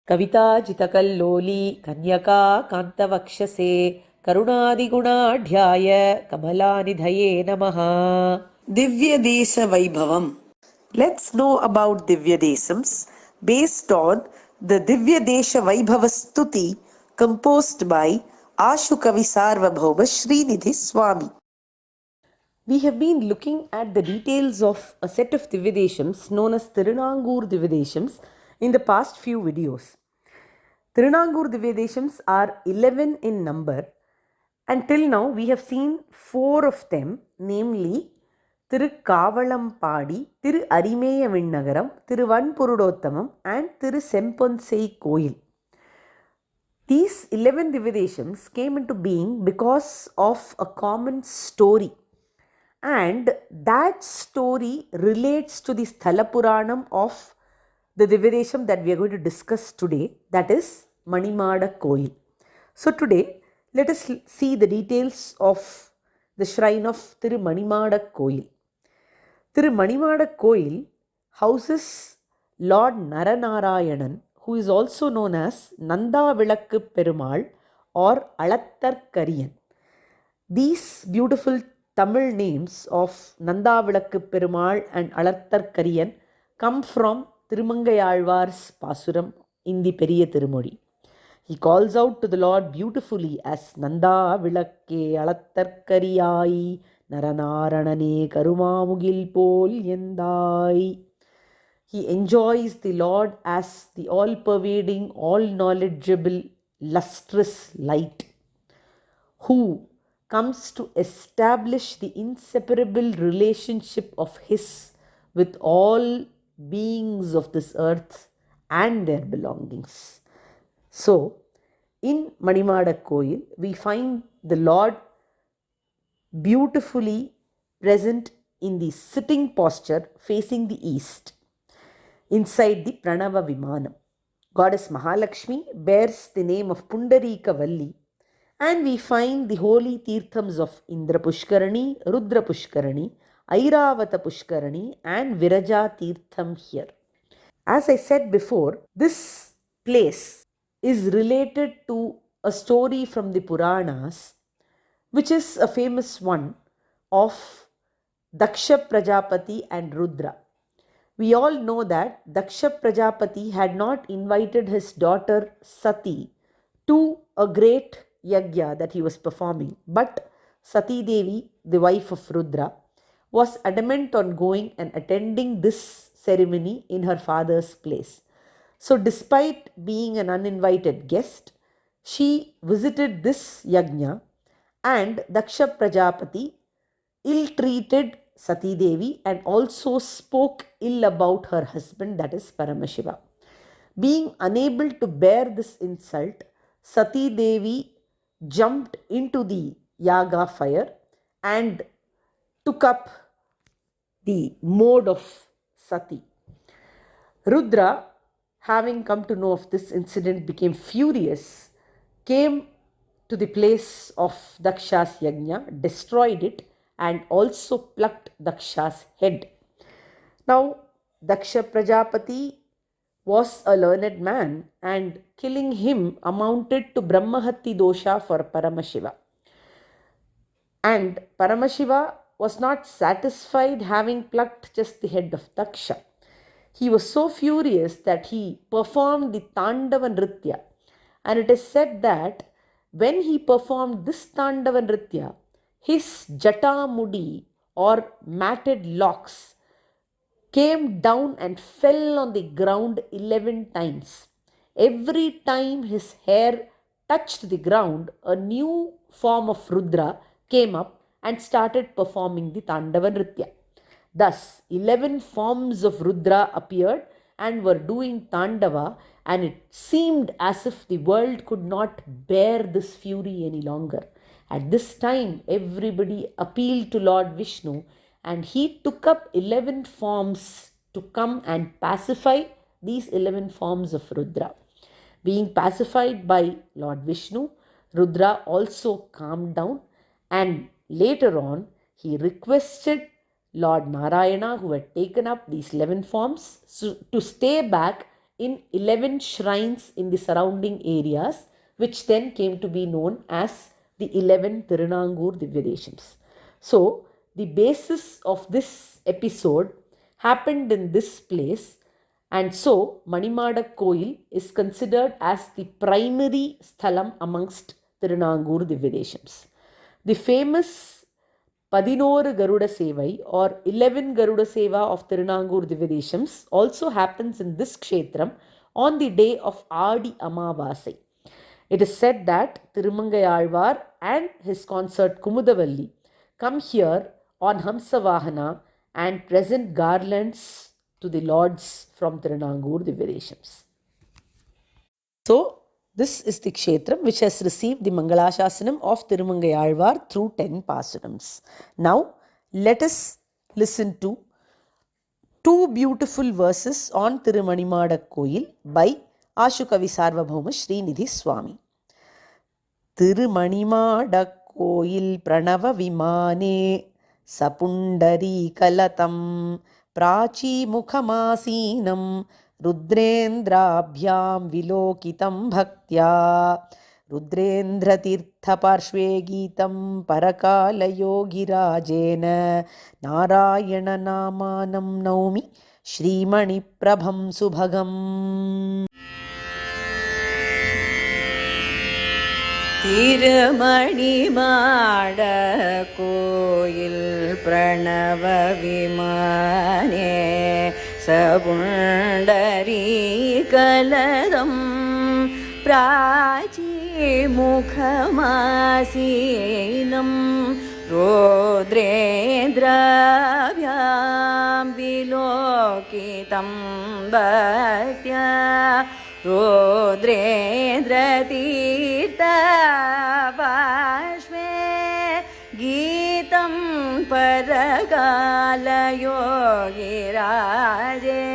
कविताजितकल्लोली कन्यका कान्तवक्षसे करुणादिगुणाढ्याय कमलानिधये नमः. Divyadesa Vaibhavam. Let's know about Divyadesams based on the Divyadesa Vaibhava Stuti composed by Aashukavi Sarvabhouma Srinidhi Swami. We have been looking at the details of a set of Divyadesams known as Tirunangur Divyadesams in the past few videos. Tirunangur Divyadesams are 11 in number, and till now we have seen 4 of them, namely Thiru Kavalampadi, Thiru Arimeya Vinnagaram, Thiru Vanpurudottamam and Thiru Semponsei Kovil. These 11 Divyadesams came into being because of a common story, and that story relates to the Sthala Puranam of the Divyadesam that we are going to discuss today, that is Manimaada Kovil. So today, let us see the details of the shrine of Thiru Manimaada Kovil. Thiru Manimaada Kovil houses Lord Naranarayanan, who is also known as Nanda Vilakku Perumal or Alattarkariyan. These beautiful Tamil names of Nanda Vilakku Perumal and Alattarkariyan come from Thirumangaiyalvar's Pasuram in the Periya Tirumozhi. He calls out to the Lord beautifully as Nanda Vilakke Alattarkariyai Naranaranane Karumamugil Pol Yendai. He enjoys the Lord as the all-pervading, all-knowledgeable, lustrous light who comes to establish the inseparable relationship of his with all beings of this earth and their belongings. So, in Manimaada Kovil, we find the Lord beautifully present in the sitting posture facing the east, inside the Pranava Vimanam. Goddess Mahalakshmi bears the name of Pundarika Valli, and we find the holy Tirthams of Indra Pushkarani, Rudra Pushkarani, Airavata Pushkarani and Viraja Tirtham here. As I said before, this place is related to a story from the Puranas, which is a famous one of Daksha Prajapati and Rudra. We all know that Daksha Prajapati had not invited his daughter Sati to a great yagya that he was performing, but Sati Devi, the wife of Rudra, was adamant on going and attending this ceremony in her father's place. So despite being an uninvited guest, she visited this yajna, and Daksha Prajapati ill-treated Sati Devi and also spoke ill about her husband, that is Paramashiva. Being unable to bear this insult, Sati Devi jumped into the yaga fire and took up the mode of Sati. Rudra, having come to know of this incident, became furious, came to the place of Daksha's yajna, destroyed it, and also plucked Daksha's head. Now, Daksha Prajapati was a learned man, and killing him amounted to Brahmahatti dosha for Paramashiva. And Paramashiva was not satisfied having plucked just the head of Daksha. He was so furious that he performed the Tandava Nritya. And it is said that when he performed this Tandava Nritya, his jata mudi or matted locks came down and fell on the ground 11 times. Every time his hair touched the ground, a new form of Rudra came up and started performing the Tandava Nritya. Thus, 11 forms of Rudra appeared and were doing Tandava, and it seemed as if the world could not bear this fury any longer. At this time, everybody appealed to Lord Vishnu, and he took up 11 forms to come and pacify these 11 forms of Rudra. Being pacified by Lord Vishnu, Rudra also calmed down, and later on he requested Lord Narayana, who had taken up these 11 forms, to stay back in 11 shrines in the surrounding areas, which then came to be known as the 11 Tirunangur Divyadesams. So, the basis of this episode happened in this place, and so Manimaada Kovil is considered as the primary sthalam amongst Tirunangur Divyadesams. The famous Padinoru Garuda Sevai or 11 Garuda Seva of Tirunangur Divyadesams also happens in this kshetram on the day of Adi Amavasai. It is said that Tirumangayalvar and his consort Kumudavalli come here on Hamsavahana and present garlands to the lords from Tirunangur Divyadesams. So, this is the kshetram which has received the Mangalashasanam of Tirumangayalvar through 10 pasurams. Now, let us listen to two beautiful verses on Thiru Manimaada Kovil by Aashukavi Sarvabhouma Srinidhi Swami. Thiru Manimaada Kovil Pranava Vimane Sapundari Kalatam Prachi Mukhamasinam Rudrendrabhyam Vilokitam Bhaktya Rudrendra Tirtha Parshve Geetam Parakala Yogirajena Narayana Namanam Naumi Shrimani Prabham Subhagam. Thiru Manimaada Kovil Pranava Vimane Sapundari Kaladam Prachi Mukhamasinam Rudrendrabhyam Vilokitam Bhaktya Rudrendra Tirtha Parshve Geetam Parakala Yogirajena